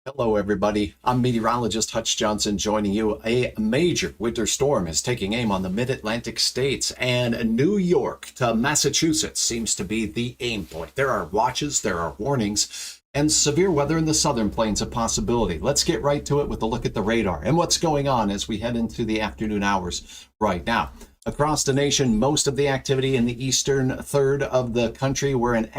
Hello, everybody. I'm meteorologist Hutch Johnson joining you. A major winter storm is taking aim on the mid-Atlantic states, and New York to Massachusetts seems to be the aim point. There are watches, there are warnings, and severe weather in the southern plains a possibility. Let's get right to it with a look at the radar and what's going on as we head into the afternoon hours right now. Across the nation, most of the activity in the eastern third of the country, where an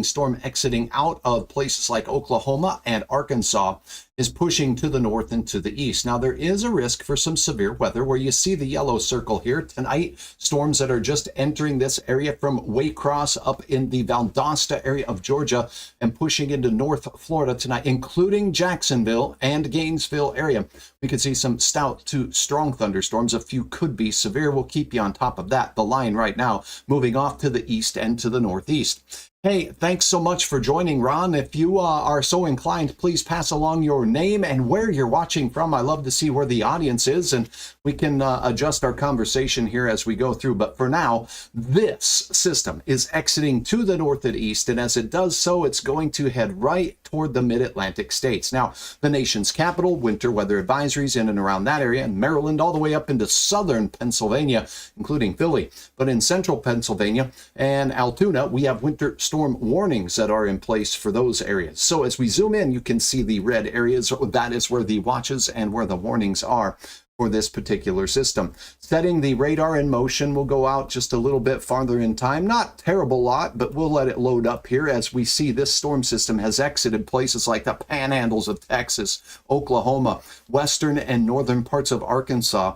storm exiting out of places like Oklahoma and Arkansas is pushing to the north and to the east. Now, there is a risk for some severe weather where you see the yellow circle here. Tonight, storms that are just entering this area from Waycross up in the Valdosta area of Georgia and pushing into North Florida tonight, including Jacksonville and Gainesville area. We could see some stout to strong thunderstorms. A few could be severe. We'll keep you on top of that. The line right now moving off to the east and to the northeast. Hey, thanks so much for joining, Ron. If you are so inclined, please pass along your name and where you're watching from. I love to see where the audience is, and we can adjust our conversation here as we go through. But for now, this system is exiting to the north and east, and as it does so, it's going to head right toward the mid-Atlantic states. Now, the nation's capital, winter weather advisories in and around that area, and Maryland all the way up into southern Pennsylvania, including Philly. But in central Pennsylvania and Altoona, we have winter storm warnings that are in place for those areas. So as we zoom in, you can see the red areas. That is where the watches and where the warnings are for this particular system. Setting the radar in motion, we'll go out just a little bit farther in time. Not terrible lot, but we'll let it load up here as we see this storm system has exited places like the panhandles of Texas, Oklahoma, western and northern parts of Arkansas,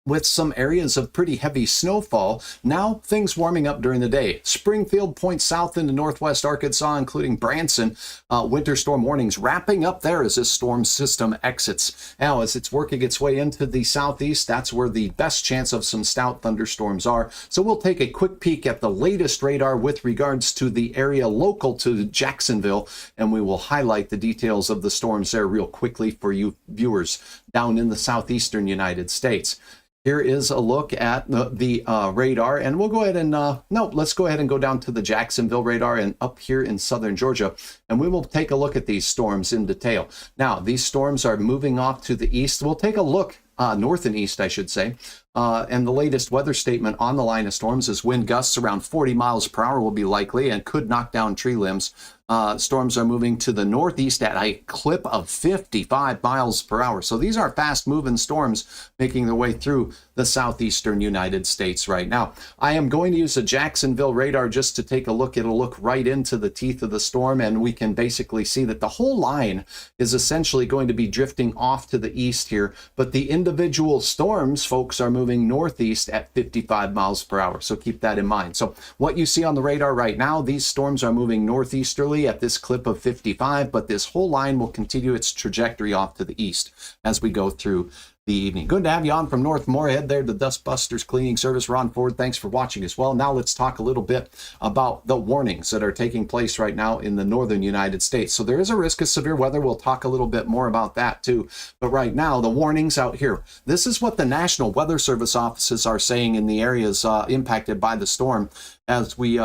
with some areas of pretty heavy snowfall. Now things warming up during the day. Springfield points south into northwest Arkansas, including Branson. Winter storm warnings wrapping up there as this storm system exits. Now, as it's working its way into the southeast, that's where the best chance of some stout thunderstorms are. So we'll take a quick peek at the latest radar with regards to the area local to Jacksonville, and we will highlight the details of the storms there real quickly for you viewers down in the southeastern United States. Here is a look at the radar, and we'll go ahead and, let's go ahead and go down to the Jacksonville radar and up here in southern Georgia, and we will take a look at these storms in detail. Now, these storms are moving off to the east. We'll take a look north and east, I should say. And the latest weather statement on the line of storms is wind gusts around 40 miles per hour will be likely and could knock down tree limbs. Storms are moving to the northeast at a clip of 55 miles per hour. So these are fast-moving storms making their way through the southeastern United States right now. I am going to use a Jacksonville radar just to take a look. It'll look right into the teeth of the storm, and we can basically see that the whole line is essentially going to be drifting off to the east here. But the individual storms, folks, are moving northeast at 55 miles per hour. So keep that in mind. So what you see on the radar right now, these storms are moving northeasterly at this clip of 55, but this whole line will continue its trajectory off to the east as we go through the evening. Good to have you on from North Moorhead there, the Dustbusters Cleaning Service. Ron Ford, thanks for watching as well. Now let's talk a little bit about the warnings that are taking place right now in the northern United States. So there is a risk of severe weather. We'll talk a little bit more about that too. But right now, the warnings out here. This is what the National Weather Service offices are saying in the areas impacted by the storm as we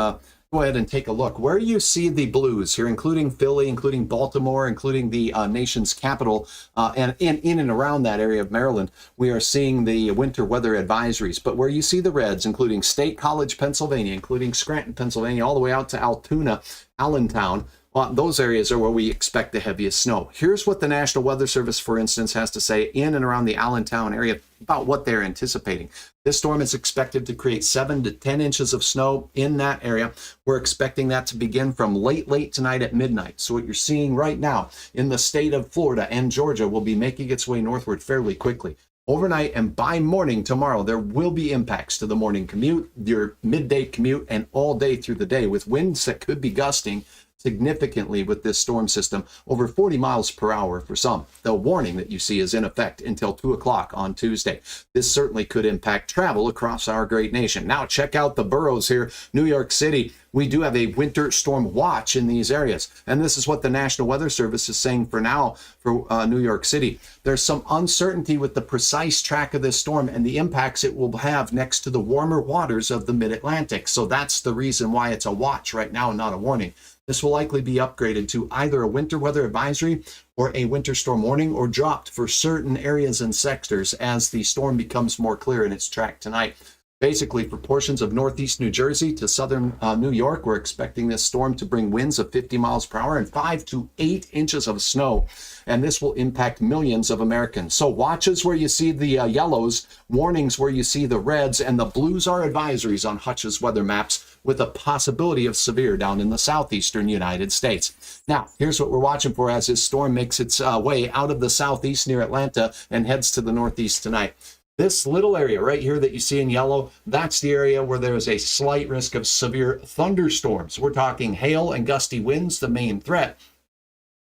go ahead and take a look. Where you see the blues here, including Philly, including Baltimore, including the nation's capital, and in and around that area of Maryland, we are seeing the winter weather advisories. But where you see the reds, including State College, Pennsylvania, including Scranton, Pennsylvania, all the way out to Altoona, Allentown, those areas are where we expect the heaviest snow. Here's what the National Weather Service, for instance, has to say in and around the Allentown area about what they're anticipating. This storm is expected to create 7 to 10 inches of snow in that area. We're expecting that to begin from late tonight at midnight. So what you're seeing right now in the state of Florida and Georgia will be making its way northward fairly quickly. Overnight and by morning tomorrow, there will be impacts to the morning commute, your midday commute, and all day through the day with winds that could be gusting significantly with this storm system, over 40 miles per hour for some. The warning that you see is in effect until 2 o'clock on Tuesday. This certainly could impact travel across our great nation. Now check out the boroughs here. New York City, we do have a winter storm watch in these areas. And this is what the National Weather Service is saying for now for New York City. There's some uncertainty with the precise track of this storm and the impacts it will have next to the warmer waters of the mid-Atlantic. So that's the reason why it's a watch right now and not a warning. This will likely be upgraded to either a winter weather advisory or a winter storm warning, or dropped for certain areas and sectors as the storm becomes more clear in its track tonight. Basically, for portions of northeast New Jersey to southern New York, we're expecting this storm to bring winds of 50 miles per hour and 5 to 8 inches of snow. And this will impact millions of Americans. So watches where you see the yellows, warnings where you see the reds, and the blues are advisories on Hutch's weather maps, with a possibility of severe down in the southeastern United States. Now, here's what we're watching for as this storm makes its way out of the southeast near Atlanta and heads to the northeast tonight. This little area right here that you see in yellow, that's the area where there is a slight risk of severe thunderstorms. We're talking hail and gusty winds, the main threat.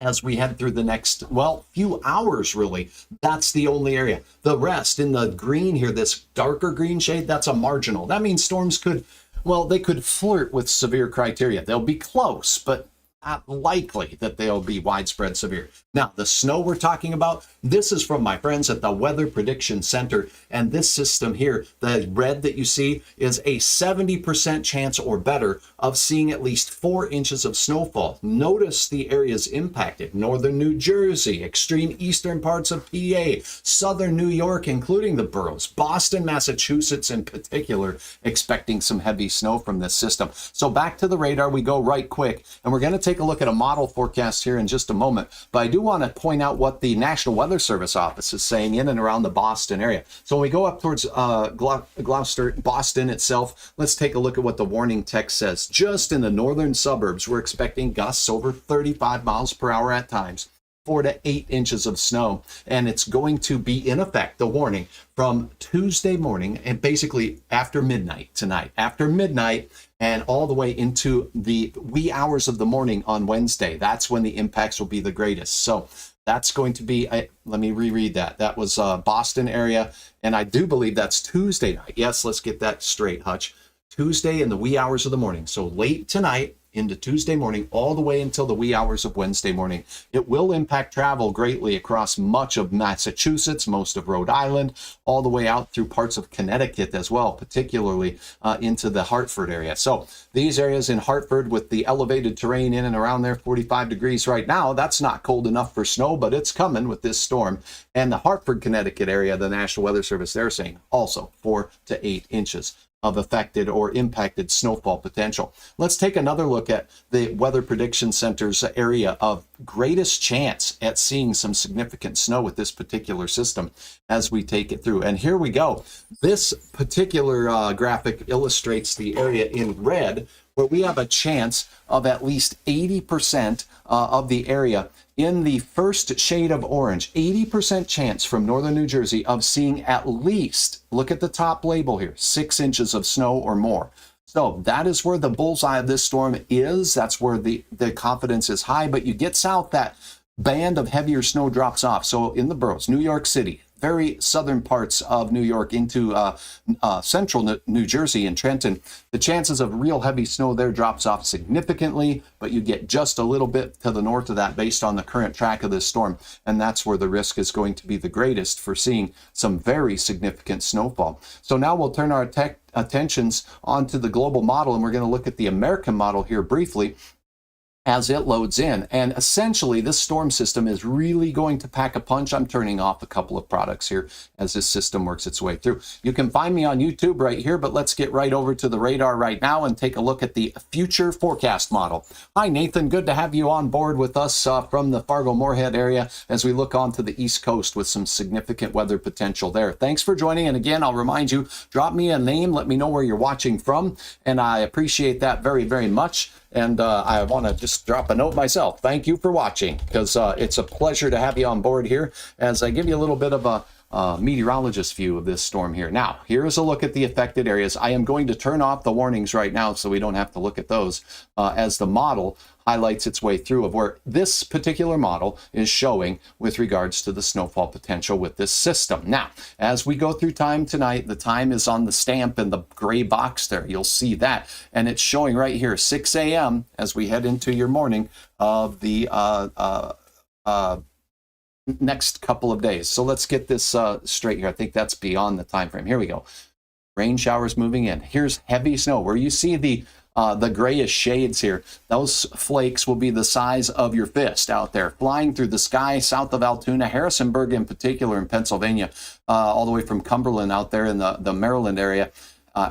As we head through the next, few hours, really, that's the only area. The rest in the green here, this darker green shade, that's a marginal. That means storms could, they could flirt with severe criteria. They'll be close, but not likely that they'll be widespread severe. Now, the snow we're talking about, this is from my friends at the Weather Prediction Center. And this system here, the red that you see, is a 70% chance or better of seeing at least 4 inches of snowfall. Notice the areas impacted: northern New Jersey, extreme eastern parts of PA, southern New York, including the boroughs, Boston, Massachusetts in particular, expecting some heavy snow from this system. So back to the radar we go right quick, and we're going to take a look at a model forecast here in just a moment. But I do want to point out what the National Weather Service office is saying in and around the Boston area. So when we go up towards Gloucester, Boston itself, let's take a look at what the warning text says. Just in the northern suburbs, we're expecting gusts over 35 miles per hour at times, 4 to 8 inches of snow, and it's going to be in effect, the warning, from Tuesday morning and basically after midnight tonight, and all the way into the wee hours of the morning on Wednesday. That's when the impacts will be the greatest. So that's going to be, let me reread that. That was Boston area, and I do believe that's Tuesday night. Yes, let's get that straight, Hutch. Tuesday in the wee hours of the morning. So late tonight into Tuesday morning, all the way until the wee hours of Wednesday morning. It will impact travel greatly across much of Massachusetts, most of Rhode Island, all the way out through parts of Connecticut as well, particularly into the Hartford area. So these areas in Hartford with the elevated terrain in and around there, 45 degrees right now, that's not cold enough for snow, but it's coming with this storm. And the Hartford, Connecticut area, the National Weather Service, they're saying also 4 to 8 inches of affected or impacted snowfall potential. Let's take another look at the Weather Prediction Center's area of greatest chance at seeing some significant snow with this particular system as we take it through. And here we go. This particular graphic illustrates the area in red, where we have a chance of at least 80% of the area in the first shade of orange, 80% chance from northern New Jersey of seeing at least, look at the top label here, 6 inches of snow or more. So that is where the bullseye of this storm is. That's where the confidence is high. But you get south, that band of heavier snow drops off. So in the boroughs, New York City, very southern parts of New York into central New Jersey and Trenton, the chances of real heavy snow there drops off significantly, but you get just a little bit to the north of that based on the current track of this storm, and that's where the risk is going to be the greatest for seeing some very significant snowfall. So now we'll turn our attentions onto the global model, and we're going to look at the American model here briefly as it loads in. And essentially, this storm system is really going to pack a punch. I'm turning off a couple of products here as this system works its way through. You can find me on YouTube right here, but let's get right over to the radar right now and take a look at the future forecast model. Hi, Nathan. Good to have you on board with us from the Fargo-Moorhead area as we look onto the East Coast with some significant weather potential there. Thanks for joining. And again, I'll remind you, drop me a name. Let me know where you're watching from. And I appreciate that very, very much. And I want to just drop a note myself. Thank you for watching, because it's a pleasure to have you on board here as I give you a little bit of a meteorologist view of this storm here. Now, here is a look at the affected areas. I am going to turn off the warnings right now so we don't have to look at those as the model highlights its way through of where this particular model is showing with regards to the snowfall potential with this system. Now, as we go through time tonight, the time is on the stamp in the gray box there. You'll see that. And it's showing right here, 6 a.m. as we head into your morning of the next couple of days. So let's get this straight here. I think that's beyond the time frame. Here we go. Rain showers moving in. Here's heavy snow where you see the the grayish shades here, those flakes will be the size of your fist out there, flying through the sky south of Altoona, Harrisonburg in particular in Pennsylvania, all the way from Cumberland out there in the Maryland area.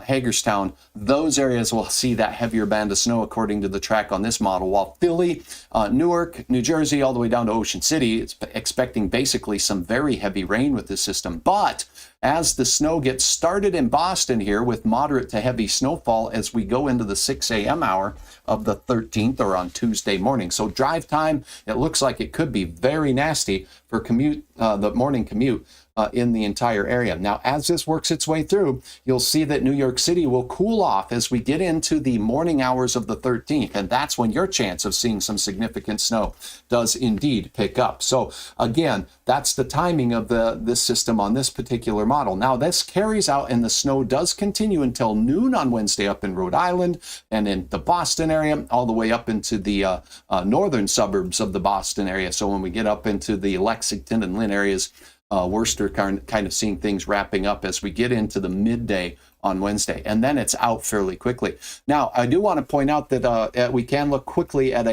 Hagerstown, those areas will see that heavier band of snow according to the track on this model, while Philly, Newark, New Jersey, all the way down to Ocean City, it's expecting basically some very heavy rain with this system. But as the snow gets started in Boston here with moderate to heavy snowfall as we go into the 6 a.m. hour of the 13th or on Tuesday morning. So drive time, it looks like it could be very nasty for the morning commute in the entire area. Now, as this works its way through, you'll see that New York City will cool off as we get into the morning hours of the 13th, and that's when your chance of seeing some significant snow does indeed pick up. So again, that's the timing of this system on this particular model. Now, this carries out, and the snow does continue until noon on Wednesday up in Rhode Island and in the Boston area, all the way up into the northern suburbs of the Boston area. So when we get up into the Lexington and Lynn areas, Worcester kind of seeing things wrapping up as we get into the midday on Wednesday, and then it's out fairly quickly. Now, I do want to point out that we can look quickly at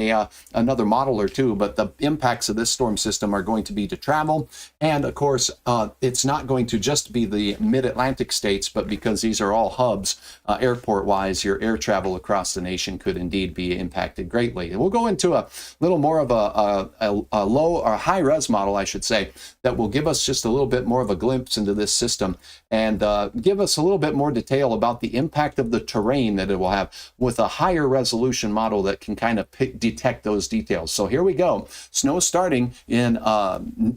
another model or two, but the impacts of this storm system are going to be to travel, and of course, it's not going to just be the mid-Atlantic states, but because these are all hubs, airport-wise, your air travel across the nation could indeed be impacted greatly. We'll go into a little more of a low or high-res model, I should say, that will give us just a little bit more of a glimpse into this system and give us a little bit more detail about the impact of the terrain that it will have with a higher resolution model that can kind of detect those details. So here we go. Snow starting in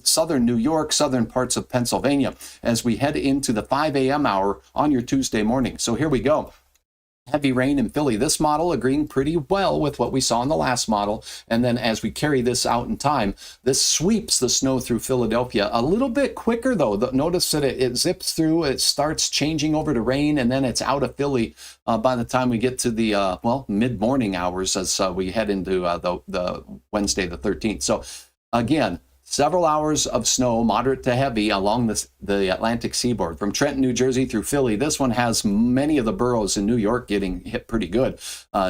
southern New York, southern parts of Pennsylvania as we head into the 5 a.m. hour on your Tuesday morning. So here we go. Heavy rain in Philly. This model agreeing pretty well with what we saw in the last model. And then as we carry this out in time, this sweeps the snow through Philadelphia a little bit quicker, though. Notice that it zips through, it starts changing over to rain, and then it's out of Philly by the time we get to the, mid-morning hours as we head into the Wednesday, the 13th. So again, several hours of snow, moderate to heavy, along the Atlantic seaboard. From Trenton, New Jersey through Philly, this one has many of the boroughs in New York getting hit pretty good.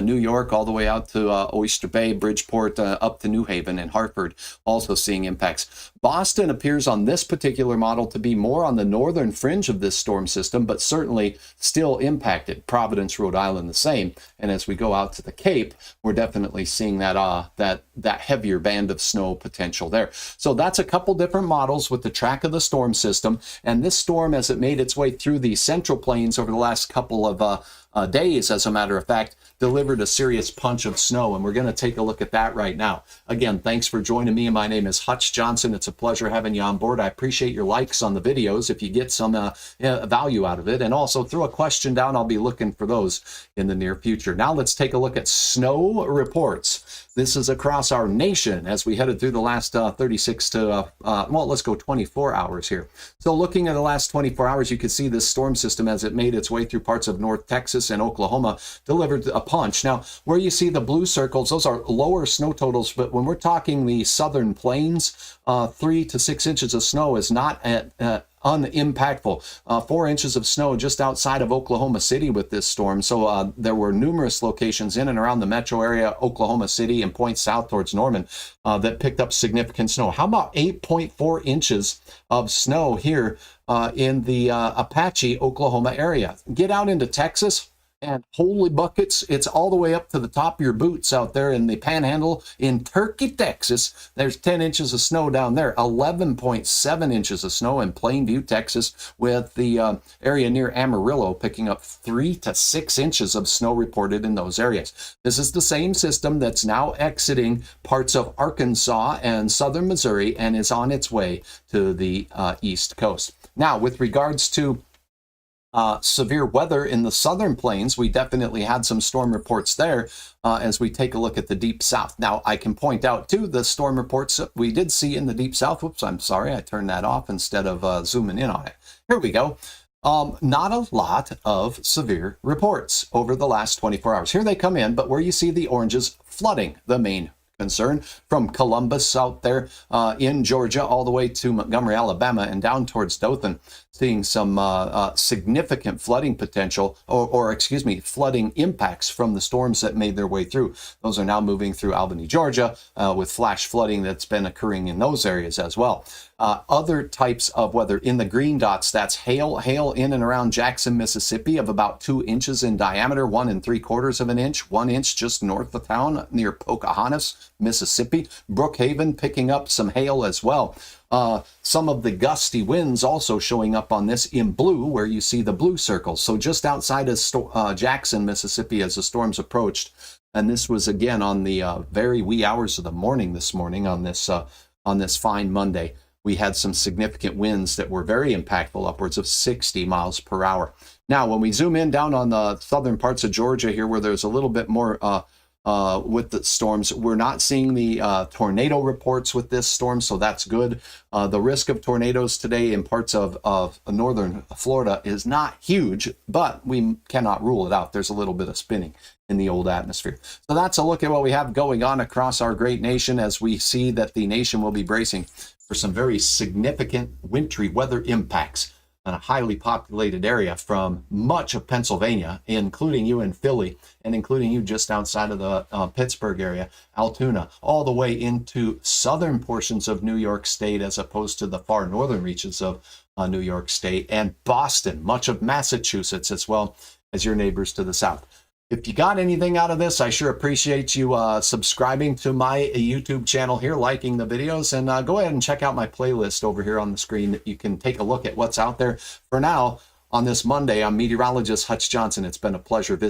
New York all the way out to Oyster Bay, Bridgeport, up to New Haven and Hartford, also seeing impacts. Boston appears on this particular model to be more on the northern fringe of this storm system, but certainly still impacted. Providence, Rhode Island, the same. And as we go out to the Cape, we're definitely seeing that heavier band of snow potential there. So that's a couple different models with the track of the storm system. And this storm, as it made its way through the central plains over the last couple of days, as a matter of fact, delivered a serious punch of snow. And we're going to take a look at that right now. Again, thanks for joining me. My name is Hutch Johnson. It's a pleasure having you on board. I appreciate your likes on the videos if you get some value out of it. And also throw a question down. I'll be looking for those in the near future. Now let's take a look at snow reports. This is across our nation as we headed through the last 36 to, let's go 24 hours here. So looking at the last 24 hours, you can see this storm system as it made its way through parts of North Texas and Oklahoma delivered a punch. Now, where you see the blue circles, those are lower snow totals, but when we're talking the southern plains, 3 to 6 inches of snow is not unimpactful. 4 inches of snow just outside of Oklahoma City with this storm. So there were numerous locations in and around the metro area, Oklahoma City, and points south towards Norman that picked up significant snow. How about 8.4 inches of snow here in the Apache, Oklahoma area? Get out into Texas, and holy buckets, it's all the way up to the top of your boots out there in the Panhandle in Turkey, Texas. There's 10 inches of snow down there, 11.7 inches of snow in Plainview, Texas, with the area near Amarillo picking up 3 to 6 inches of snow reported in those areas. This is the same system that's now exiting parts of Arkansas and southern Missouri and is on its way to the East Coast. Now, with regards to severe weather in the southern plains, we definitely had some storm reports there as we take a look at the deep south. Now, I can point out too the storm reports that we did see in the deep south. Whoops, I'm sorry, I turned that off instead of zooming in on it. Here we go. Not a lot of severe reports over the last 24 hours. Here they come in, but where you see the oranges, flooding the main concern, from Columbus out there in Georgia all the way to Montgomery, Alabama, and down towards Dothan, seeing some significant flooding potential, or excuse me, flooding impacts from the storms that made their way through. Those are now moving through Albany, Georgia, with flash flooding that's been occurring in those areas as well. Other types of weather in the green dots, that's hail in and around Jackson, Mississippi, of about 2 inches in diameter, 1 3/4 inch, 1 inch just north of town near Pocahontas, Mississippi. Brookhaven picking up some hail as well. Some of the gusty winds also showing up on this in blue, where you see the blue circles. So just outside of Jackson, Mississippi, as the storms approached. And this was again on the very wee hours of the morning this morning on this fine Monday. We had some significant winds that were very impactful, upwards of 60 miles per hour. Now, when we zoom in down on the southern parts of Georgia here, where there's a little bit more with the storms, we're not seeing the tornado reports with this storm, so that's good. The risk of tornadoes today in parts of northern Florida is not huge, but we cannot rule it out. There's a little bit of spinning in the old atmosphere. So that's a look at what we have going on across our great nation, as we see that the nation will be bracing for some very significant wintry weather impacts in a highly populated area from much of Pennsylvania, including you in Philly, and including you just outside of the Pittsburgh area, Altoona, all the way into southern portions of New York State, as opposed to the far northern reaches of New York State, and Boston, much of Massachusetts, as well as your neighbors to the south. If you got anything out of this, I sure appreciate you subscribing to my YouTube channel here, liking the videos, and go ahead and check out my playlist over here on the screen. You can take a look at what's out there. For now, on this Monday, I'm meteorologist Hutch Johnson. It's been a pleasure visiting.